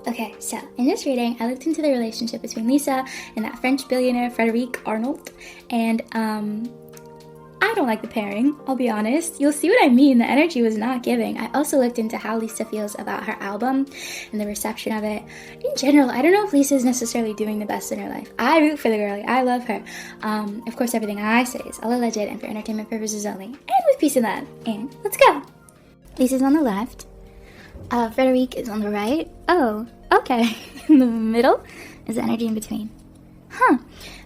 Okay, so in this reading, I looked into the relationship between Lisa and that French billionaire FREDERIC Arnault, and I don't like the pairing, I'll be honest. You'll see what I mean, the energy was not giving. I also looked into how Lisa feels about her album and the reception of it. In general, I don't know if Lisa is necessarily doing the best in her life. I root for the girlie, I love her. Of course, everything I say is all alleged and for entertainment purposes only, and with peace and love. And let's go! Lisa's on the left. FREDERIC is on the right. Oh, okay. In the middle is the energy in between. Huh.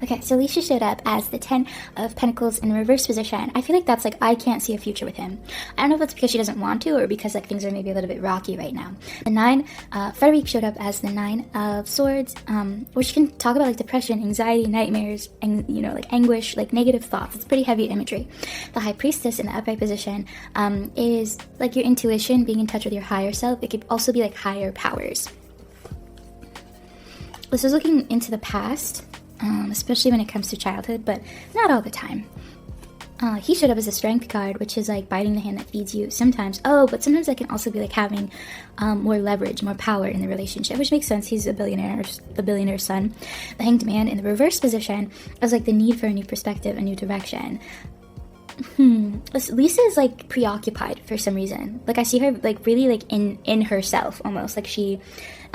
Okay, so Lisa showed up as the 10 of Pentacles in reverse position. I feel like that's like, I can't see a future with him. I don't know if it's because she doesn't want to or because like things are maybe a little bit rocky right now. The 9, FREDERIC showed up as the 9 of Swords, which can talk about like depression, anxiety, nightmares, and you know, like anguish, like negative thoughts. It's pretty heavy imagery. The High Priestess in the upright position is like your intuition, being in touch with your higher self. It could also be like higher powers. This is looking into the past, especially when it comes to childhood, but not all the time. He showed up as a Strength card, which is like biting the hand that feeds you sometimes. Oh, but sometimes that can also be like having more leverage, more power in the relationship, which makes sense. He's a billionaire, the billionaire's son. The Hanged Man in the reverse position is like the need for a new perspective, a new direction. Lisa is like preoccupied for some reason. Like I see her like really like in herself almost. Like she,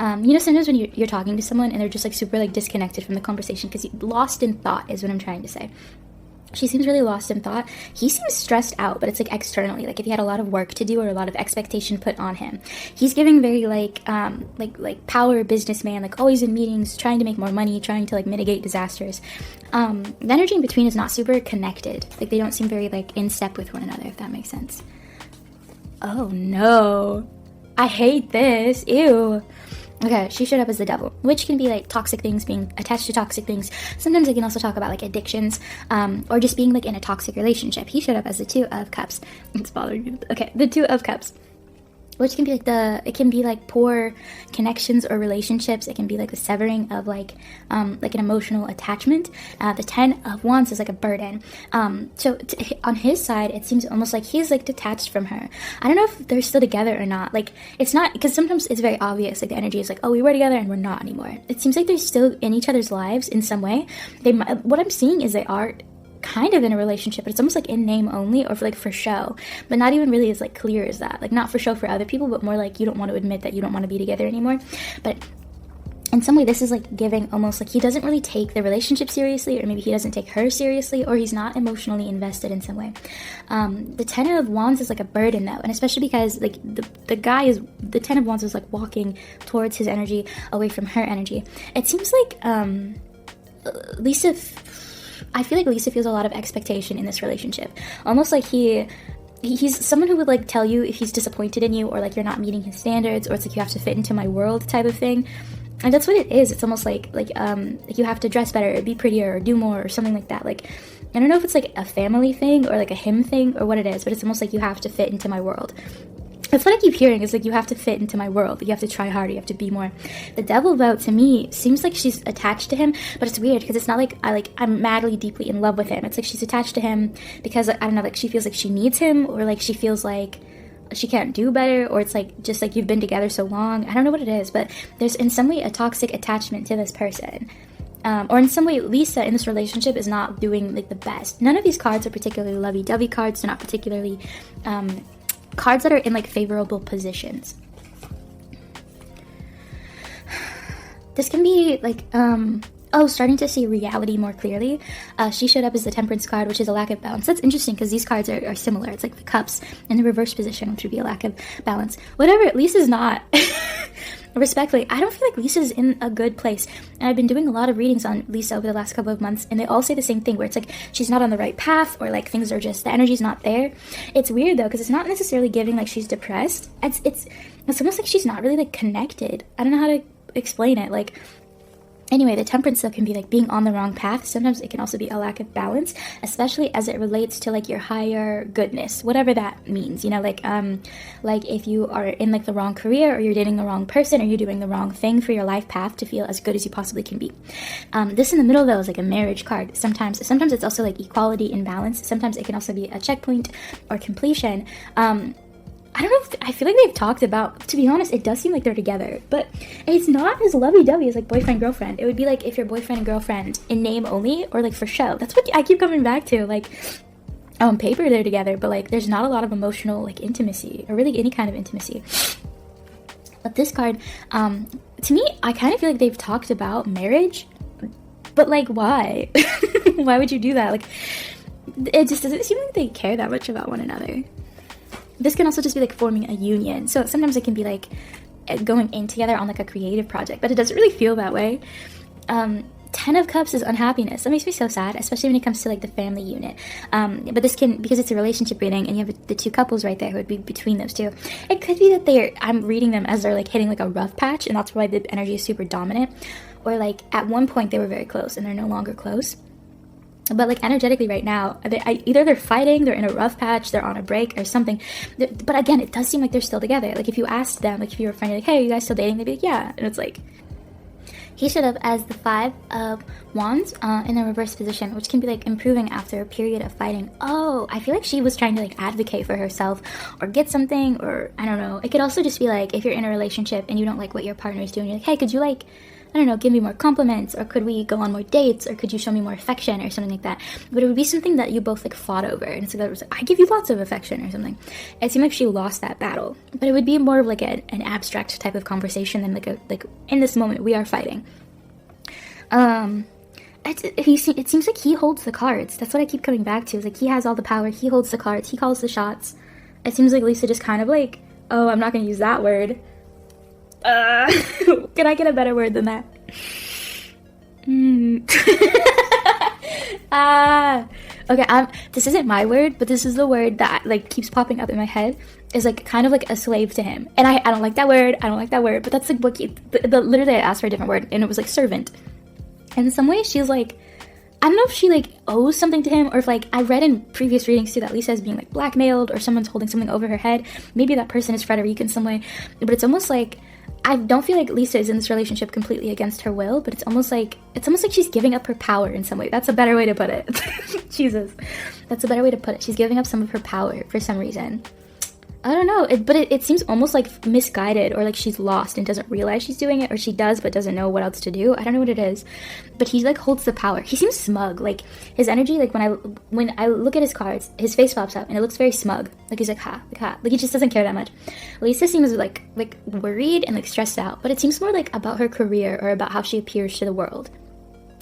you know, sometimes when you're talking to someone and they're just like super like disconnected from the conversation because lost in thought is what I'm trying to say. She seems really lost in thought. He seems stressed out, but it's like externally, like if he had a lot of work to do or a lot of expectation put on him. He's giving very like power businessman, like always in meetings, trying to make more money, trying to like mitigate disasters. The energy in between is not super connected. Like they don't seem very like in step with one another, if that makes sense. Oh no, I hate this. Ew. Okay, she showed up as the Devil, which can be like toxic things, being attached to toxic things. Sometimes it can also talk about like addictions, or just being like in a toxic relationship. He showed up as the 2 of Cups. It's bothering me. Okay, the 2 of Cups, which can be like it can be like poor connections or relationships. It can be like the severing of like an emotional attachment. The 10 of Wands is like a burden. So on his side, it seems almost like he's like detached from her. I don't know if they're still together or not. Like it's not, because sometimes it's very obvious. Like the energy is like, oh, we were together and we're not anymore. It seems like they're still in each other's lives in some way. What I'm seeing is they are kind of in a relationship, but it's almost like in name only, or for show, but not even really as like clear as that. Like not for show for other people, but more like you don't want to admit that you don't want to be together anymore. But in some way, this is like giving almost like he doesn't really take the relationship seriously, or maybe he doesn't take her seriously, or he's not emotionally invested in some way. The 10 of Wands is like a burden though, and especially because like the guy is, the 10 of Wands is like walking towards his energy away from her energy. It seems like I feel like Lisa feels a lot of expectation in this relationship. Almost like he's someone who would like tell you if he's disappointed in you, or like you're not meeting his standards, or it's like you have to fit into my world type of thing. And that's what it is. It's almost like you have to dress better, or be prettier, or do more, or something like that. Like I don't know if it's like a family thing or like a him thing or what it is, but it's almost like you have to fit into my world. That's what I keep hearing, is like you have to fit into my world, you have to try harder, you have to be more. The Devil, though, to me seems like she's attached to him, but it's weird because it's not like I'm madly deeply in love with him. It's like she's attached to him because I don't know, like she feels like she needs him, or like she feels like she can't do better, or it's like just like you've been together so long. I don't know what it is, but there's in some way a toxic attachment to this person. Or in some way, Lisa in this relationship is not doing like the best. None of these cards are particularly lovey-dovey cards. They're not particularly cards that are in like favorable positions. This can be like starting to see reality more clearly. She showed up as the Temperance card, which is a lack of balance. That's interesting because these cards are similar. It's like the Cups in the reverse position, which would be a lack of balance. Whatever, Lisa's not. Respectfully, I don't feel like Lisa's in a good place. And I've been doing a lot of readings on Lisa over the last couple of months, and they all say the same thing, where it's like she's not on the right path, or like things are just, the energy's not there. It's weird though, because it's not necessarily giving like she's depressed. It's almost like she's not really like connected. I don't know how to explain it. Like, anyway, the Temperance though can be like being on the wrong path. Sometimes it can also be a lack of balance, especially as it relates to like your higher goodness, whatever that means, you know, like if you are in like the wrong career, or you're dating the wrong person, or you're doing the wrong thing for your life path to feel as good as you possibly can be. This in the middle though is like a marriage card. Sometimes it's also like equality and balance. Sometimes it can also be a checkpoint or completion. I don't know if, I feel like they've talked about, to be honest, it does seem like they're together, but it's not as lovey-dovey as like boyfriend-girlfriend. It would be like if you're boyfriend and girlfriend in name only, or like for show. That's what I keep coming back to. Like, on paper they're together, but like there's not a lot of emotional like intimacy, or really any kind of intimacy. But this card, to me, I kind of feel like they've talked about marriage, but like, why? Why would you do that? Like, it just doesn't seem like they care that much about one another. This can also just be like forming a union. So sometimes it can be like going in together on like a creative project, but it doesn't really feel that way. 10 of Cups is unhappiness. That makes me so sad, especially when it comes to like the family unit. But this can, because it's a relationship reading and you have the two couples right there who would be between those two, it could be that I'm reading them as they're like hitting like a rough patch, and that's why the energy is super dominant. Or like at one point they were very close and they're no longer close. But like energetically right now, either they're fighting, they're in a rough patch, they're on a break or something. But again, it does seem like they're still together. Like if you asked them, like if you were a friend, you're like, hey, are you guys still dating? They'd be like, yeah. And it's like, he showed up as the 5 of Wands in a reverse position, which can be like improving after a period of fighting. Oh, I feel like she was trying to like advocate for herself or get something, or I don't know. It could also just be like if you're in a relationship and you don't like what your partner is doing, you're like, hey, could you like, I don't know, give me more compliments, or could we go on more dates, or could you show me more affection, or something like that. But it would be something that you both like fought over, and so that was like, I give you lots of affection or something. It seemed like she lost that battle, but it would be more of like an abstract type of conversation than like in this moment we are fighting. It seems like he holds the cards. That's what I keep coming back to. Is like he has all the power. He holds the cards. He calls the shots. It seems like Lisa just kind of like, oh, I'm not gonna use that word. Can I get a better word than that? Okay, this isn't my word, but this is the word that like keeps popping up in my head. Is like kind of like a slave to him, and I don't like that word. I don't like that word, but that's like what literally I asked for a different word, and it was like servant. And in some ways, she's like, I don't know if she like owes something to him, or if like I read in previous readings too that Lisa is being like blackmailed, or someone's holding something over her head. Maybe that person is Frederic in some way, but it's almost like I don't feel like Lisa is in this relationship completely against her will, but it's almost like she's giving up her power in some way. That's a better way to put it. Jesus, that's a better way to put it. She's giving up some of her power for some reason. I don't know, but it seems almost like misguided, or like she's lost and doesn't realize she's doing it, or she does but doesn't know what else to do. I don't know what it is, but he like holds the power. He seems smug, like his energy, like when I look at his cards, his face pops up and it looks very smug, like he's like like he just doesn't care that much. Lisa seems like worried and like stressed out, but it seems more like about her career or about how she appears to the world.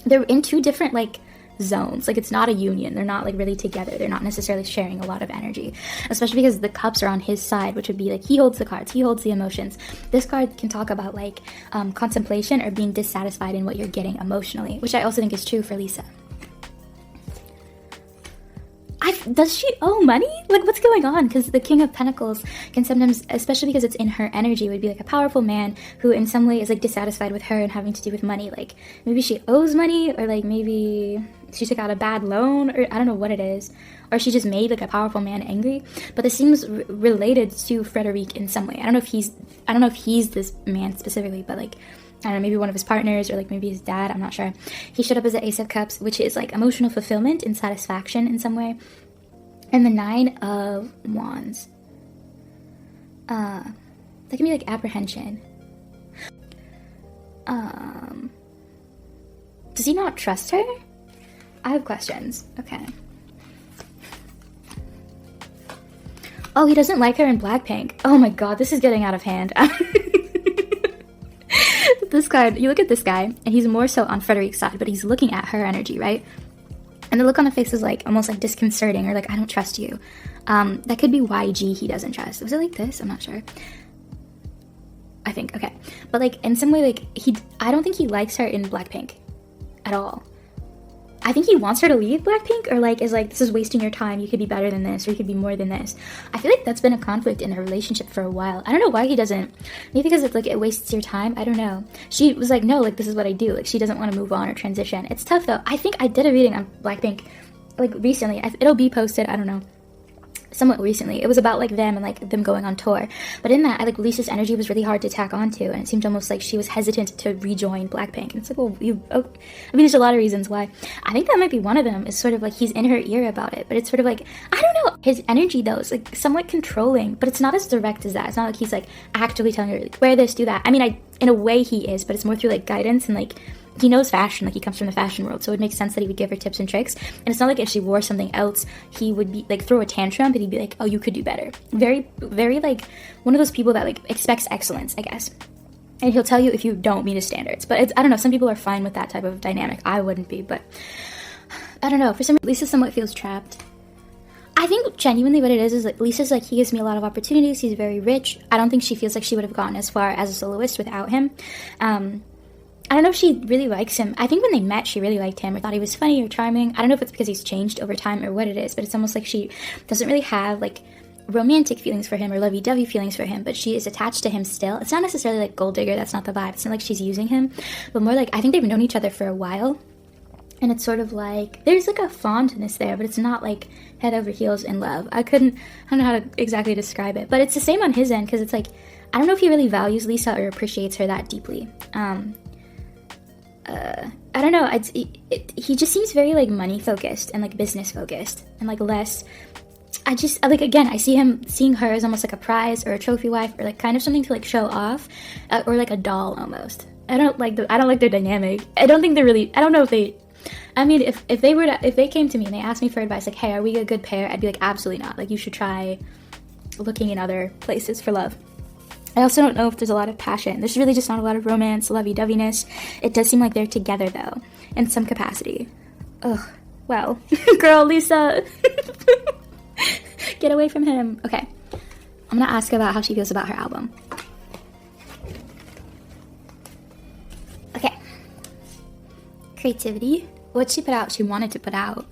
They're in two different like zones. Like it's not a union. They're not like really together. They're not necessarily sharing a lot of energy, especially because the cups are on his side, which would be like he holds the cards, he holds the emotions. This card can talk about like contemplation or being dissatisfied in what you're getting emotionally, which I also think is true for Lisa. Does she owe money? Like, what's going on? Because the King of Pentacles can sometimes, especially because it's in her energy, would be like a powerful man who in some way is like dissatisfied with her and having to do with money. Like maybe she owes money, or like maybe she took out a bad loan, or I don't know what it is, or she just made like a powerful man angry. But this seems related to Frederic in some way. I don't know if he's this man specifically, but like I don't know, maybe one of his partners, or like maybe his dad, I'm not sure. He showed up as the Ace of Cups, which is like emotional fulfillment and satisfaction in some way. And the 9 of Wands. That can be like apprehension. Does he not trust her? I have questions. Okay. Oh, he doesn't like her in Blackpink. Oh my god, this is getting out of hand. This card, you look at this guy, and he's more so on Frederic's side, but he's looking at her energy, right? And the look on the face is like almost like disconcerting, or like, I don't trust you. That could be YG he doesn't trust. Was it like this? I'm not sure. I think, okay. But like in some way, like I don't think he likes her in Blackpink at all. I think he wants her to leave Blackpink, or like is like, this is wasting your time, you could be better than this, or you could be more than this. I feel like that's been a conflict in their relationship for a while. I don't know why he doesn't. Maybe because it's like it wastes your time. I don't know. She was like, no, like this is what I do. Like she doesn't want to move on or transition. It's tough though. I think I did a reading on Blackpink like recently. It'll be posted, I don't know. somewhat recently. It was about like them and like them going on tour. But in that, I like Lisa's energy was really hard to tack onto, and it seemed almost like she was hesitant to rejoin Blackpink. And it's like, well, I mean, there's a lot of reasons why. I think that might be one of them. Is sort of like he's in her ear about it, but it's sort of like, I don't know. His energy though is like somewhat controlling, but it's not as direct as that. It's not like he's like actively telling her like, wear this, do that. I mean, in a way he is, but it's more through like guidance and like. He knows fashion, like he comes from the fashion world, so it makes sense that he would give her tips and tricks. And it's not like if she wore something else, he would be like throw a tantrum, but he'd be like, oh, you could do better. Very, very like one of those people that like expects excellence, I guess. And he'll tell you if you don't meet his standards. But I don't know, some people are fine with that type of dynamic. I wouldn't be, but I don't know. For some reason, Lisa somewhat feels trapped. I think genuinely what it is like Lisa's like, he gives me a lot of opportunities. He's very rich. I don't think she feels like she would have gotten as far as a soloist without him. I don't know if she really likes him. I think when they met, she really liked him or thought he was funny or charming. I don't know if it's because he's changed over time or what it is, but it's almost like she doesn't really have like romantic feelings for him or lovey-dovey feelings for him, but she is attached to him still. It's not necessarily like gold digger, that's not the vibe. It's not like she's using him, but more like I think they've known each other for a while, and it's sort of like there's like a fondness there, but it's not like head over heels in love. I don't know how to exactly describe it, but it's the same on his end because it's like I don't know if he really values Lisa or appreciates her that deeply. I don't know, he just seems very, like, money-focused and, like, business-focused and, like, less, I just, like, again, I see him seeing her as almost, like, a prize or a trophy wife or, like, kind of something to, like, show off, or, like, a doll, almost. I don't like their dynamic. I don't think they're really, I don't know if they, I mean, if they came to me and they asked me for advice, like, hey, are we a good pair? I'd be like, absolutely not. Like, you should try looking in other places for love. I also don't know if there's a lot of passion. There's really just not a lot of romance, lovey-doveyness. It does seem like they're together, though, in some capacity. Ugh. Well, girl, Lisa. Get away from him. Okay. I'm gonna ask about how she feels about her album. Okay. Creativity. What she put out, she wanted to put out.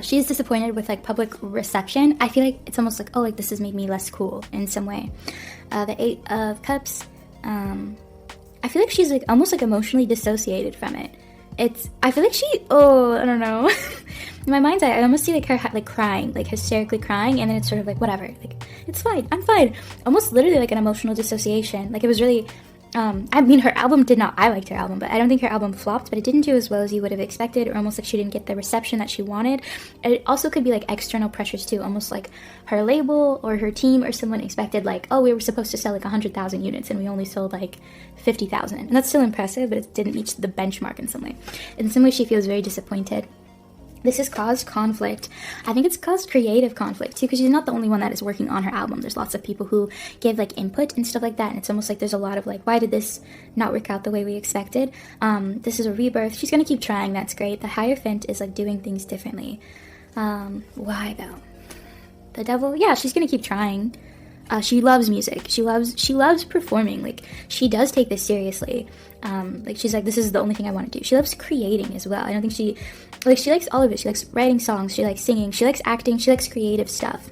She is disappointed with like public reception. I feel like it's almost like, oh, like this has made me less cool in some way. The Eight of Cups. I feel like she's like almost like emotionally dissociated from it. I feel like I don't know. In my mind's eye, I almost see like her like crying, like hysterically crying, and then it's sort of like whatever, like it's fine, I'm fine. Almost literally like an emotional dissociation. Like it was really. I mean, her album did not, I liked her album, but I don't think her album flopped, but it didn't do as well as you would have expected, or almost like she didn't get the reception that she wanted. It also could be like external pressures too, almost like her label or her team or someone expected like, oh, we were supposed to sell like 100,000 units and we only sold like 50,000. And that's still impressive, but it didn't reach the benchmark in some way. In some way, she feels very disappointed. This has caused conflict. I think it's caused creative conflict too, because she's not the only one that is working on her album. There's lots of people who give like input and stuff like that, and it's almost like there's a lot of like, why did this not work out the way we expected? This is a rebirth. She's gonna keep trying. That's great. The Hierophant is like doing things differently. Why though? The Devil? Yeah, she's gonna keep trying. She loves music. She loves performing. Like she does take this seriously. Like she's like, this is the only thing I want to do. She loves creating as well. I don't think she likes all of it. She likes writing songs. She likes singing. She likes acting. She likes creative stuff.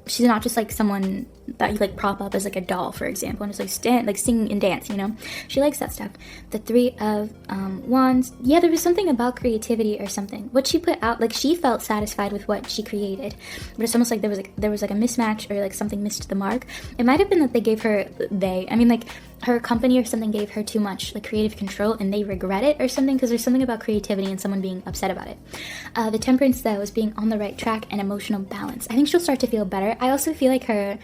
She's not just like someone that you like prop up as like a doll, for example, and just like stand like sing and dance, you know. She likes that stuff. The Three of Wands. Yeah, there was something about creativity or something. What she put out, like she felt satisfied with what she created, but it's almost like there was like a mismatch or like something missed the mark. It might have been that they gave her like her company or something gave her too much like creative control and they regret it or something, because there's something about creativity and someone being upset about it. The Temperance though is being on the right track and emotional balance. I think she'll start to feel better. I also feel like her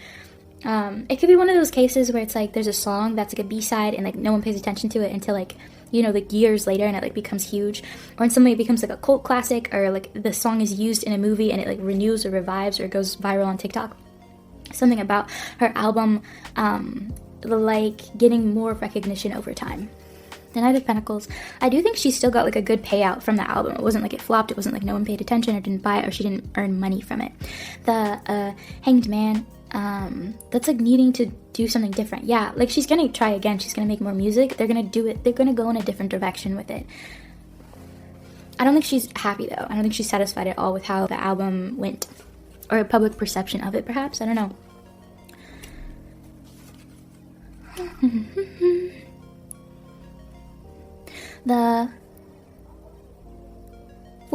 it could be one of those cases where it's like there's a song that's like a B-side and like no one pays attention to it until like, you know, like years later, and it like becomes huge, or in some way it becomes like a cult classic, or like the song is used in a movie and it like renews or revives or goes viral on TikTok. Something about her album like getting more recognition over time. The Knight of Pentacles. I do think she still got like a good payout from the album. It wasn't like it flopped. It wasn't like no one paid attention or didn't buy it or she didn't earn money from it. The Hanged Man. That's like needing to do something different. Yeah, like she's gonna try again. She's gonna make more music. They're gonna do it. They're gonna go in a different direction with it. I don't think she's happy though. I don't think she's satisfied at all with how the album went, or a public perception of it. Perhaps, I don't know. The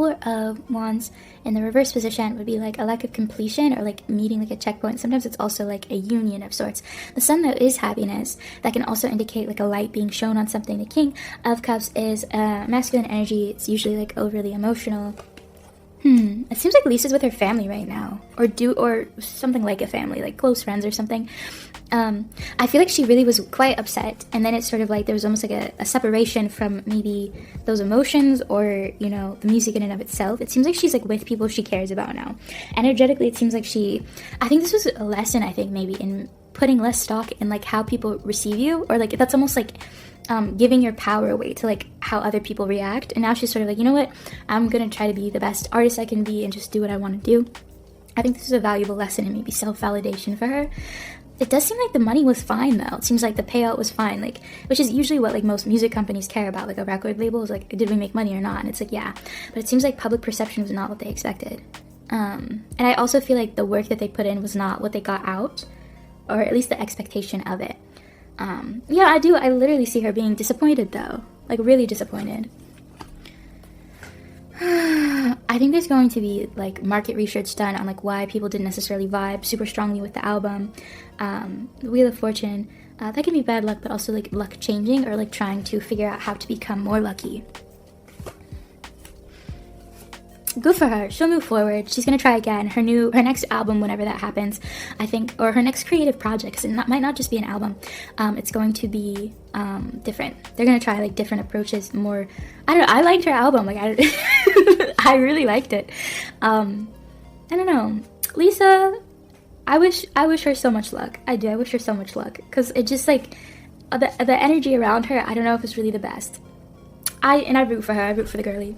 Four of Wands in the reverse position would be like a lack of completion or like meeting like a checkpoint. Sometimes it's also like a union of sorts. The Sun, though, is happiness. That can also indicate like a light being shown on something. The King of Cups is masculine energy. It's usually like overly emotional. It seems like Lisa's with her family right now, or something like a family, like close friends or something. I feel like she really was quite upset, and then it's sort of like there was almost like a separation from maybe those emotions or, you know, the music in and of itself. It seems like she's like with people she cares about now. Energetically, it seems like I think this was a lesson, I think, maybe in putting less stock in like how people receive you, or like that's almost like giving your power away to like how other people react. And now she's sort of like, you know what, I'm gonna try to be the best artist I can be and just do what I want to do. I think this is a valuable lesson and maybe self-validation for her. It does seem like the money was fine, though. It seems like the payout was fine, like, which is usually what like most music companies care about. Like a record label is like, did we make money or not? And it's like, yeah, but it seems like public perception was not what they expected. And I also feel like the work that they put in was not what they got out, or at least the expectation of it. Yeah, I literally see her being disappointed, though, like really disappointed. I think there's going to be like market research done on like why people didn't necessarily vibe super strongly with the album. The Wheel of Fortune, that can be bad luck, but also like luck changing, or like trying to figure out how to become more lucky. Good for her. She'll move forward. She's gonna try again. Her next album, whenever that happens, I think, or her next creative project, because it might not just be an album. It's going to be different. They're gonna try like different approaches. More, I don't know. I liked her album. Like I really liked it. I don't know, Lisa. I wish her so much luck. I do. I wish her so much luck, because it just like the energy around her. I don't know if it's really the best. I root for her. I root for the girlie.